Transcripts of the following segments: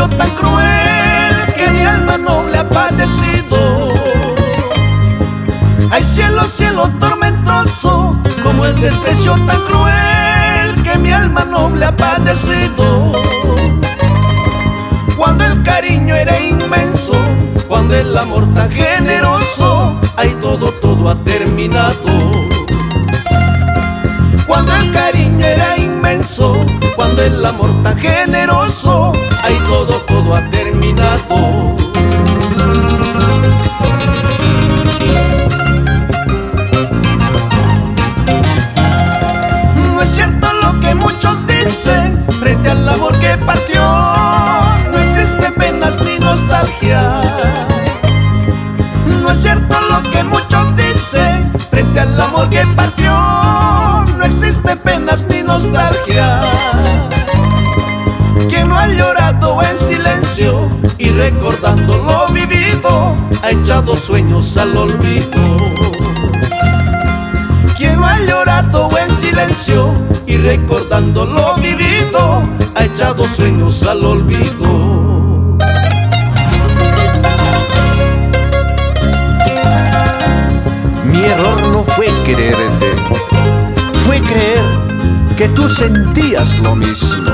desprecio tan cruel que mi alma noble ha padecido. Ay, cielo, cielo tormentoso, como el desprecio tan cruel que mi alma noble ha padecido. Cuando el cariño era inmenso, cuando el amor tan generoso, ay, todo ha terminado. Cuando el cariño era inmenso, cuando el amor tan generoso, ay, todo ha terminado. No es cierto lo que muchos dicen frente al amor que partió. No existe penas ni nostalgia. No es cierto lo que muchos dicen frente al amor que partió. No existe penas ni nostalgia. Quien no ha llorado en silencio y recordando lo vivido, ha echado sueños al olvido. Quien no ha llorado en silencio y recordando lo vivido, ha echado sueños al olvido. Mi error no fue quererte, fue creer que tú sentías lo mismo.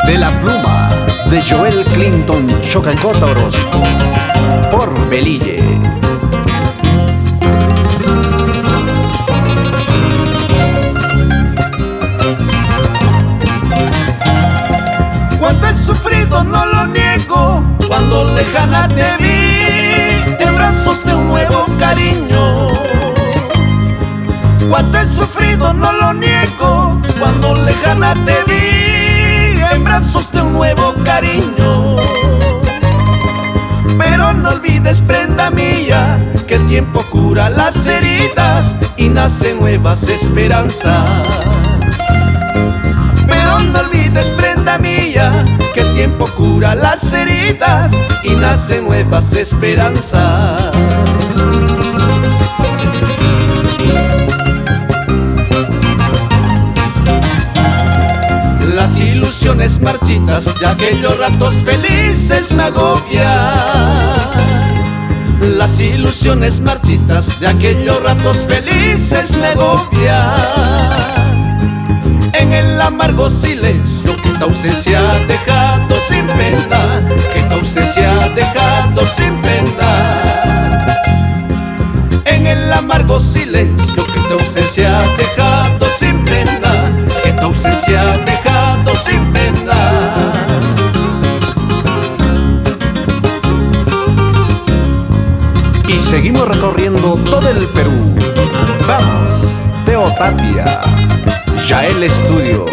De la pluma de Joel Clinton Chocacota Orozco, por Belille. Cuánto he sufrido, no lo niego, cuando lejana te vi en brazos de un nuevo cariño. Cuánto he sufrido, no lo niego, cuando lejana te vi en brazos de un nuevo cariño. Pero no olvides, prenda mía, que el tiempo cura las heridas y nacen nuevas esperanzas. Pero no olvides, prenda mía, que el tiempo cura las heridas y nacen nuevas esperanzas. Las ilusiones marchitas de aquellos ratos felices me agobian. Las ilusiones marchitas de aquellos ratos felices me agobian. En el amargo silencio que tu ausencia ha dejado sin pena, que tu ausencia ha dejado sin pena. En el amargo silencio que tu ausencia ha dejado sin pena, que tu ausencia ha dejado sin pena. Y seguimos recorriendo todo el Perú. Vamos, Teo Tapia, Yael Estudios.